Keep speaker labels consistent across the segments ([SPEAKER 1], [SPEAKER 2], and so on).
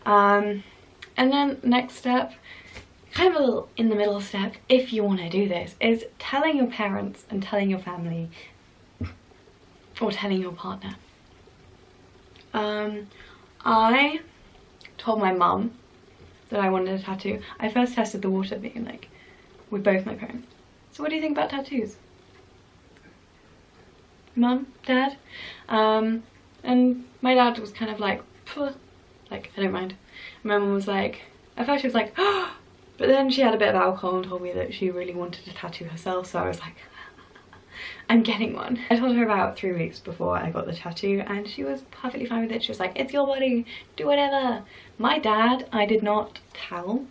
[SPEAKER 1] And then next step, kind of a little in the middle step, if you want to do this, is telling your parents and telling your family, or telling your partner. I told my mum that I wanted a tattoo. I first tested the water being like, with both my parents. So what do you think about tattoos? Mum? Dad? And my dad was kind of like, pff, like, I don't mind. My mum was like, at first she was like, oh, but then she had a bit of alcohol and told me that she really wanted a tattoo herself, so I was like, I'm getting one. I told her about 3 weeks before I got the tattoo and she was perfectly fine with it. She was like, it's your body, do whatever. My dad, I did not tell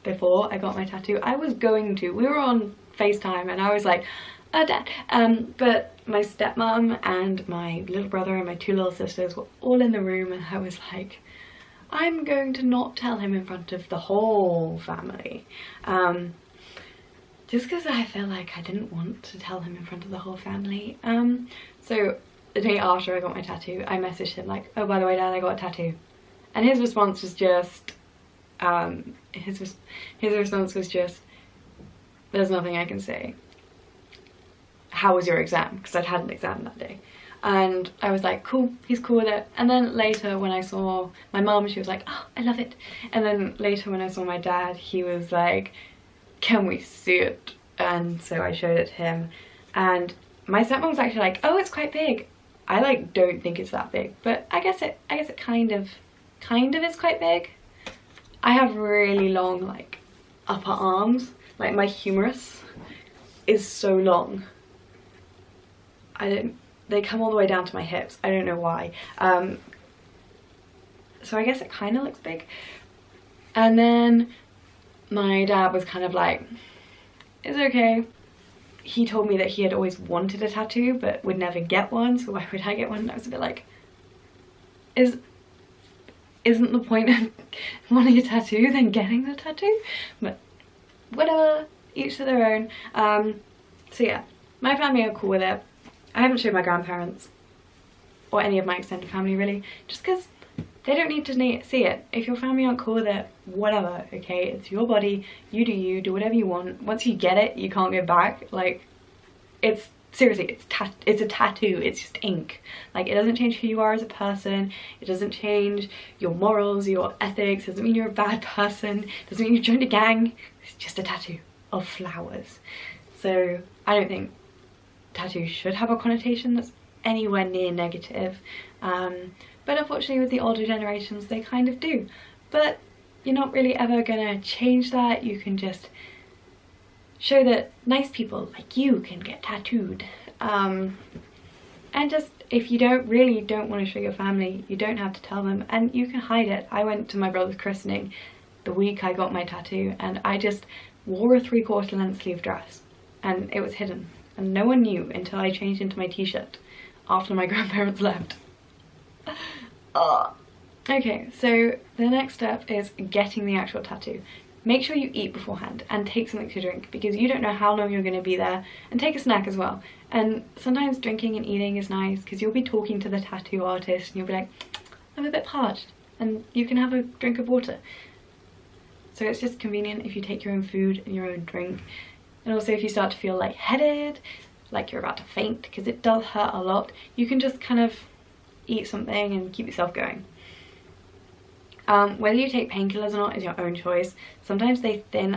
[SPEAKER 1] before I got my tattoo. I was going to. We were on FaceTime and I was like, oh dad. But my stepmom and my little brother and my 2 little sisters were all in the room and I was like, I'm going to not tell him in front of the whole family. Just because I feel like I didn't want to tell him in front of the whole family. So the day after I got my tattoo, I messaged him like, oh, by the way, Dad, I got a tattoo. And his response was just, his response was just, there's nothing I can say. How was your exam? Because I'd had an exam that day. And I was like, cool, he's cool with it. And then later when I saw my mum, she was like, oh, I love it. And then later when I saw my dad, he was like, can we see it? And so I showed it to him. And my stepmom was actually like, oh, it's quite big. I like don't think it's that big, but I guess it kind of is quite big. I have really long like upper arms. Like my humerus is so long. They come all the way down to my hips. I don't know why. So I guess it kind of looks big. And then my dad was kind of like, it's okay. He told me that he had always wanted a tattoo but would never get one, so why would I get one? And I was a bit like, isn't the point of wanting a tattoo than getting the tattoo? But whatever, each to their own. So yeah, my family are cool with it. I haven't showed my grandparents or any of my extended family really, just because they don't need to see it. If your family aren't cool with it, whatever, okay? It's your body, you, do whatever you want. Once you get it, you can't go back. Like, it's, seriously, it's a tattoo, it's just ink. Like, it doesn't change who you are as a person, it doesn't change your morals, your ethics, it doesn't mean you're a bad person, it doesn't mean you joined a gang. It's just a tattoo of flowers. So, I don't think tattoos should have a connotation that's anywhere near negative. But unfortunately with the older generations they kind of do. But you're not really ever gonna change that. You can just show that nice people like you can get tattooed. And just if you don't want to show your family, you don't have to tell them and you can hide it. I went to my brother's christening the week I got my tattoo and I just wore a 3/4 length sleeve dress and it was hidden. And no one knew until I changed into my t-shirt after my grandparents left. Okay, so the next step is getting the actual tattoo. Make sure you eat beforehand and take something to drink because you don't know how long you're going to be there, and take a snack as well. And sometimes drinking and eating is nice because you'll be talking to the tattoo artist and you'll be like, I'm a bit parched, and you can have a drink of water. So it's just convenient if you take your own food and your own drink. And also if you start to feel lightheaded, like you're about to faint, because it does hurt a lot, you can just kind of eat something and keep yourself going. Whether you take painkillers or not is your own choice. Sometimes they can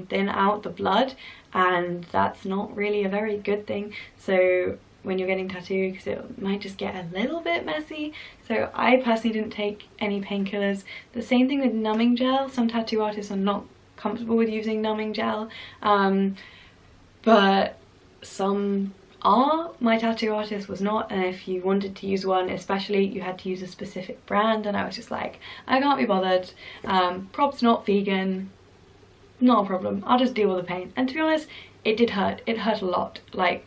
[SPEAKER 1] thin out the blood and that's not really a very good thing. So when you're getting tattooed, because it might just get a little bit messy. So I personally didn't take any painkillers. The same thing with numbing gel. Some tattoo artists are not comfortable with using numbing gel, but some are. My tattoo artist was not, and if you wanted to use one especially you had to use a specific brand and I was just like, I can't be bothered. Prob's not vegan, not a problem, I'll just deal with the pain. And to be honest, it did hurt. It hurt a lot. Like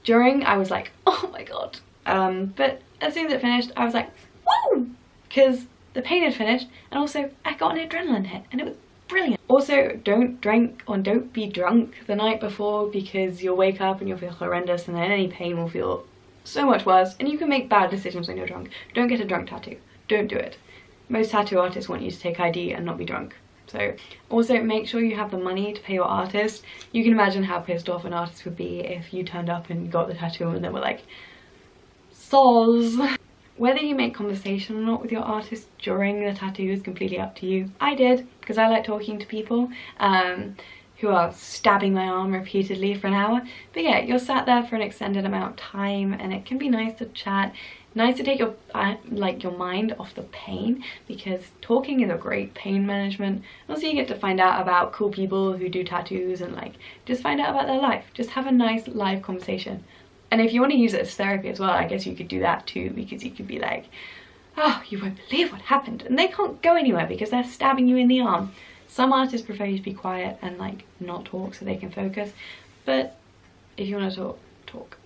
[SPEAKER 1] during I was like, oh my god, but as soon as it finished I was like, woo, because the pain had finished and also I got an adrenaline hit and it was brilliant. Also, don't drink or don't be drunk the night before because you'll wake up and you'll feel horrendous and then any pain will feel so much worse and you can make bad decisions when you're drunk. Don't get a drunk tattoo. don't do it. Most tattoo artists want you to take ID and not be drunk. So also make sure you have the money to pay your artist. You can imagine how pissed off an artist would be if you turned up and got the tattoo and they were like, soz. Whether you make conversation or not with your artist during the tattoo is completely up to you. I did, because I like talking to people who are stabbing my arm repeatedly for an hour. But yeah, you're sat there for an extended amount of time and it can be nice to chat. Nice to take your your mind off the pain, because talking is a great pain management. Also, you get to find out about cool people who do tattoos and like just find out about their life. Just have a nice live conversation. And if you want to use it as therapy as well, I guess you could do that too, because you could be like, oh, you won't believe what happened, and they can't go anywhere because they're stabbing you in the arm. Some artists prefer you to be quiet and like not talk so they can focus, but if you want to talk, talk.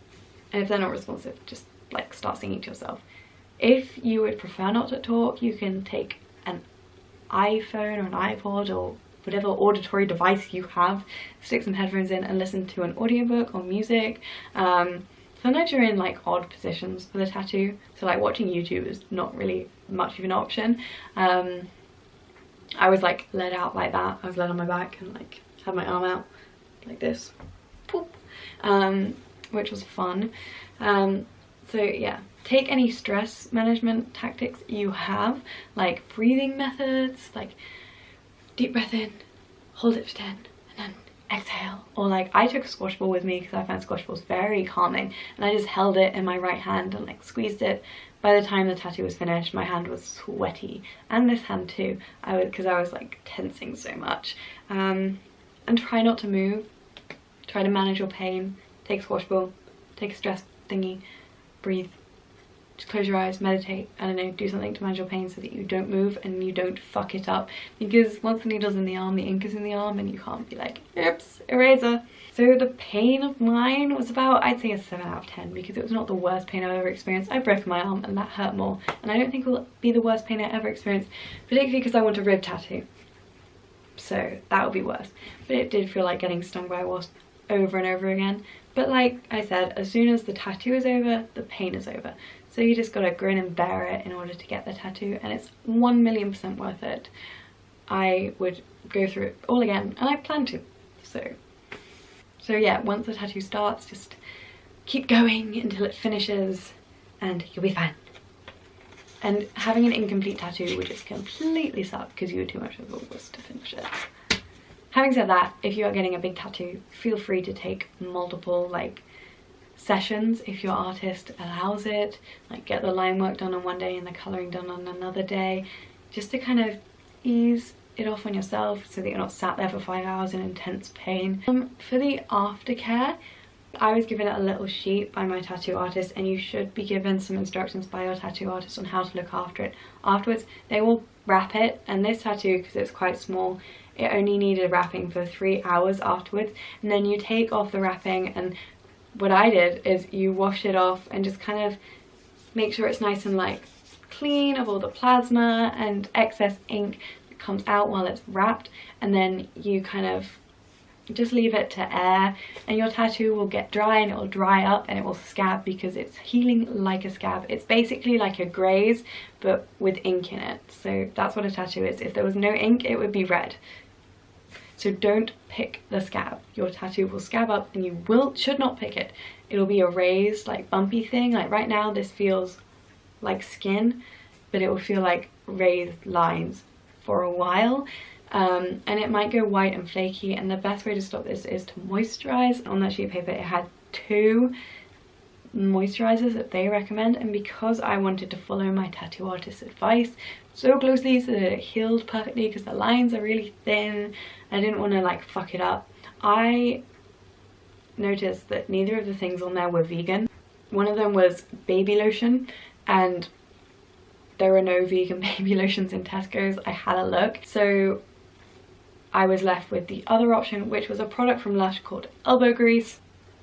[SPEAKER 1] And if they're not responsive, just like start singing to yourself. If you would prefer not to talk, you can take an iPhone or an iPod or whatever auditory device you have, stick some headphones in and listen to an audiobook or music. Sometimes you're in like odd positions for the tattoo, so like watching YouTube is not really much of an option. I was like laid out like that. I was laid on my back and like had my arm out like this, poop, which was fun. So yeah, take any stress management tactics you have, like breathing methods, like deep breath in, hold it for 10, and then exhale. Or like I took a squash ball with me because I found squash balls very calming, and I just held it in my right hand and like squeezed it. By the time the tattoo was finished, my hand was sweaty, and this hand too, because I was like tensing so much. And try not to move, try to manage your pain, take a squash ball, take a stress thingy, breathe, just close your eyes, meditate, I don't know, do something to manage your pain so that you don't move and you don't fuck it up, because once the needle's in the arm, the ink is in the arm and you can't be like, oops, eraser. So the pain of mine was about, I'd say a 7 out of 10, because it was not the worst pain I've ever experienced. I broke my arm and that hurt more, and I don't think it will be the worst pain I ever experienced, particularly because I want a rib tattoo, so that would be worse. But it did feel like getting stung by a wasp over and over again. But like I said, as soon as the tattoo is over, the pain is over. So you just gotta grin and bear it in order to get the tattoo, and it's 1,000,000% worth it. I would go through it all again, and I plan to. So yeah, once the tattoo starts, just keep going until it finishes and you'll be fine. And having an incomplete tattoo would just completely suck because you were too much of a wuss to finish it. Having said that, if you are getting a big tattoo, feel free to take multiple like sessions if your artist allows it. Like get the line work done on one day and the colouring done on another day, just to kind of ease it off on yourself so that you're not sat there for 5 hours in intense pain. For the aftercare, I was given a little sheet by my tattoo artist, and you should be given some instructions by your tattoo artist on how to look after it afterwards. They will wrap it, and this tattoo, because it's quite small, it only needed wrapping for 3 hours afterwards, and then you take off the wrapping, and what I did is you wash it off and just kind of make sure it's nice and like clean of all the plasma and excess ink that comes out while it's wrapped, and then you kind of just leave it to air, and your tattoo will get dry and it will dry up and it will scab because it's healing like a scab. It's basically like a graze but with ink in it. So that's what a tattoo is. If there was no ink, it would be red. So don't pick the scab. Your tattoo will scab up and you should not pick it. It'll be a raised like bumpy thing. Like right now this feels like skin, but it will feel like raised lines for a while. And it might go white and flaky, and the best way to stop this is to moisturize. On that sheet of paper it had 2 moisturizers that they recommend, and because I wanted to follow my tattoo artist's advice so closely so that it healed perfectly, because the lines are really thin, I didn't want to like fuck it up. I noticed that neither of the things on there were vegan. One of them was baby lotion, and there are no vegan baby lotions in Tesco's. I had a look, so I was left with the other option, which was a product from Lush called elbow grease.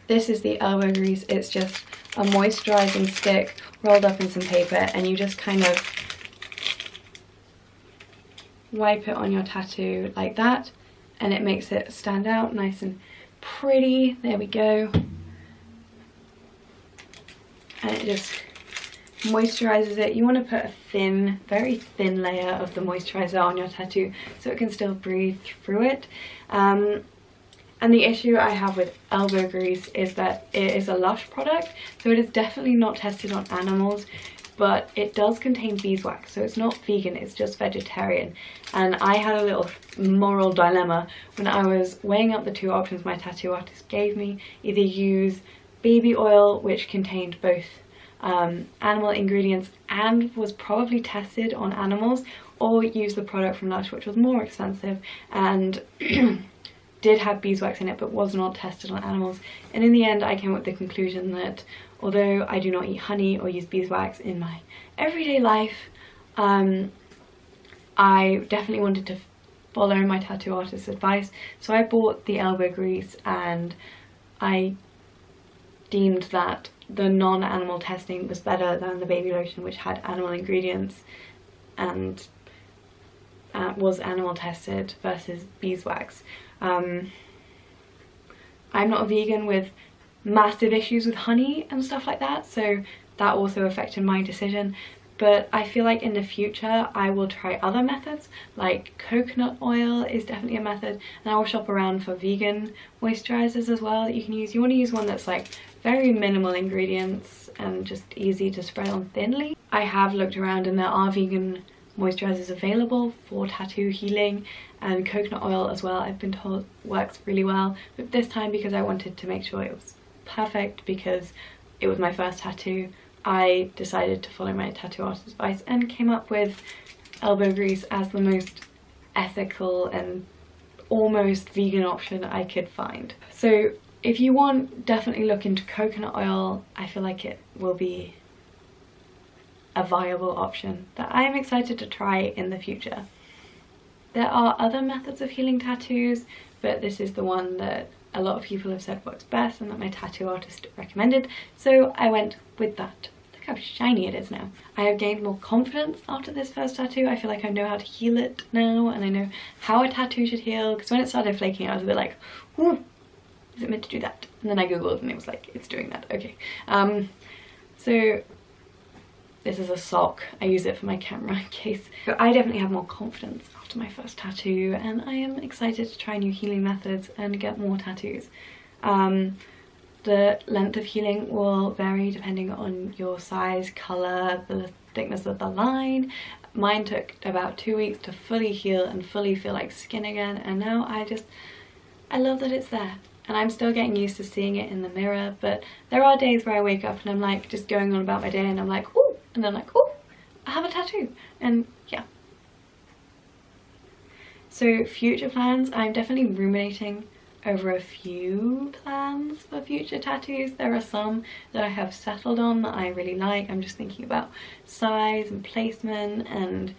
[SPEAKER 1] This is the elbow grease. It's just a moisturizing stick rolled up in some paper, and you just kind of wipe it on your tattoo like that, and it makes it stand out nice and pretty. There we go. And it just moisturizes it. You want to put a thin, very thin layer of the moisturizer on your tattoo so it can still breathe through it. And the issue I have with elbow grease is that it is a Lush product, so it is definitely not tested on animals, but it does contain beeswax, so it's not vegan, it's just vegetarian. And I had a little moral dilemma when I was weighing up the two options my tattoo artist gave me. Either use baby oil, which contained both animal ingredients and was probably tested on animals, or use the product from Lush, which was more expensive and did have beeswax in it but was not tested on animals. And in the end I came up with the conclusion that although I do not eat honey or use beeswax in my everyday life, I definitely wanted to follow my tattoo artist's advice, so I bought the elbow grease, and I deemed that the non-animal testing was better than the baby lotion, which had animal ingredients and was animal tested, versus beeswax. I'm not a vegan with massive issues with honey and stuff like that, so that also affected my decision. But I feel like in the future I will try other methods, like coconut oil is definitely a method, and I will shop around for vegan moisturizers as well that you can use. You want to use one that's like very minimal ingredients and just easy to spread on thinly. I have looked around and there are vegan moisturizers available for tattoo healing, and coconut oil as well I've been told works really well. But this time, because I wanted to make sure it was perfect because it was my first tattoo, I decided to follow my tattoo artist's advice and came up with elbow grease as the most ethical and almost vegan option I could find. So if you want, definitely look into coconut oil. I feel like it will be a viable option that I am excited to try in the future. There are other methods of healing tattoos, but this is the one that a lot of people have said works best and that my tattoo artist recommended, so I went with that. Look how shiny it is now. I have gained more confidence after this first tattoo. I feel like I know how to heal it now, and I know how a tattoo should heal, because when it started flaking I was a bit like, ooh, is it meant to do that? And then I googled and it was like, it's doing that, okay. So this is a sock. I use it for my camera in case. So I definitely have more confidence after my first tattoo, and I am excited to try new healing methods and get more tattoos. The length of healing will vary depending on your size, colour, the thickness of the line. Mine took about 2 weeks to fully heal and fully feel like skin again, and now I love that it's there. And I'm still getting used to seeing it in the mirror, but there are days where I wake up and I'm like just going on about my day and I'm like, ooh, and then like, oh, I have a tattoo, and yeah. So future plans, I'm definitely ruminating over a few plans for future tattoos. There are some that I have settled on that I really like. I'm just thinking about size and placement and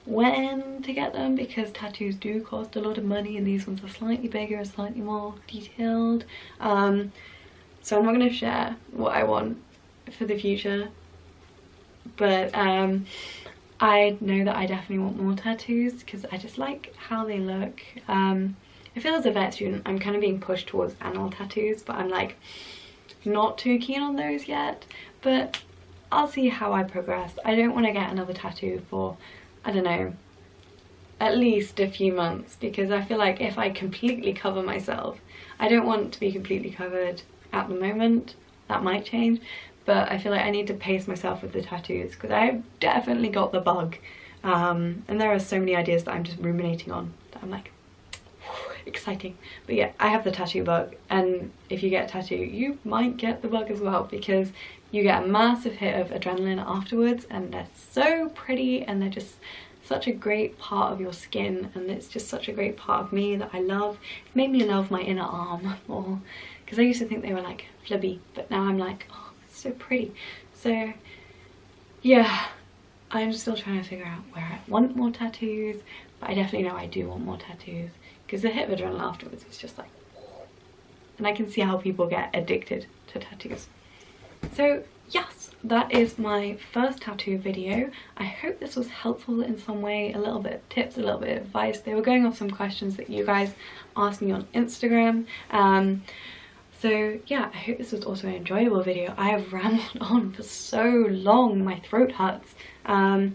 [SPEAKER 1] when to get them, because tattoos do cost a lot of money and these ones are slightly bigger, slightly more detailed. So I'm not going to share what I want for the future, but I know that I definitely want more tattoos because I just like how they look. I feel as a vet student I'm kind of being pushed towards animal tattoos, but I'm like not too keen on those yet, but I'll see how I progress. I don't want to get another tattoo for, I don't know, at least a few months, because I feel like if I completely cover myself, I don't want to be completely covered at the moment. That might change, but I feel like I need to pace myself with the tattoos because I've definitely got the bug, and there are so many ideas that I'm just ruminating on that I'm like, exciting. But yeah, I have the tattoo bug, and if you get a tattoo you might get the bug as well, because you get a massive hit of adrenaline afterwards, and they're so pretty and they're just such a great part of your skin, and it's just such a great part of me that I love. It made me love my inner arm more, because I used to think they were like flibby, but now I'm like, oh, it's so pretty. So yeah, I'm still trying to figure out where I want more tattoos, but I definitely know I do want more tattoos, because the hit of adrenaline afterwards is just like, and I can see how people get addicted to tattoos. So yes, that is my first tattoo video. I hope this was helpful in some way, a little bit of tips, a little bit of advice. They were going off some questions that you guys asked me on Instagram. So So yeah, I hope this was also an enjoyable video. I have rambled on for so long, my throat hurts. And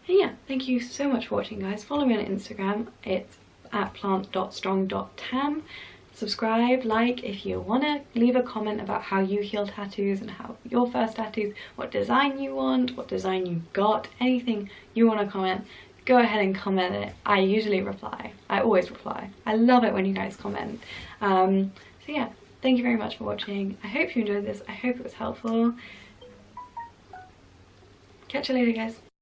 [SPEAKER 1] yeah, thank you so much for watching, guys. Follow me on Instagram, it's at plant.strong.tam. Subscribe, like if you want to, leave a comment about how you heal tattoos and how your first tattoos, what design you want, what design you got, anything you want to comment, go ahead and comment it. I usually reply. I always reply. I love it when you guys comment. So yeah, thank you very much for watching. I hope you enjoyed this. I hope it was helpful. Catch you later, guys.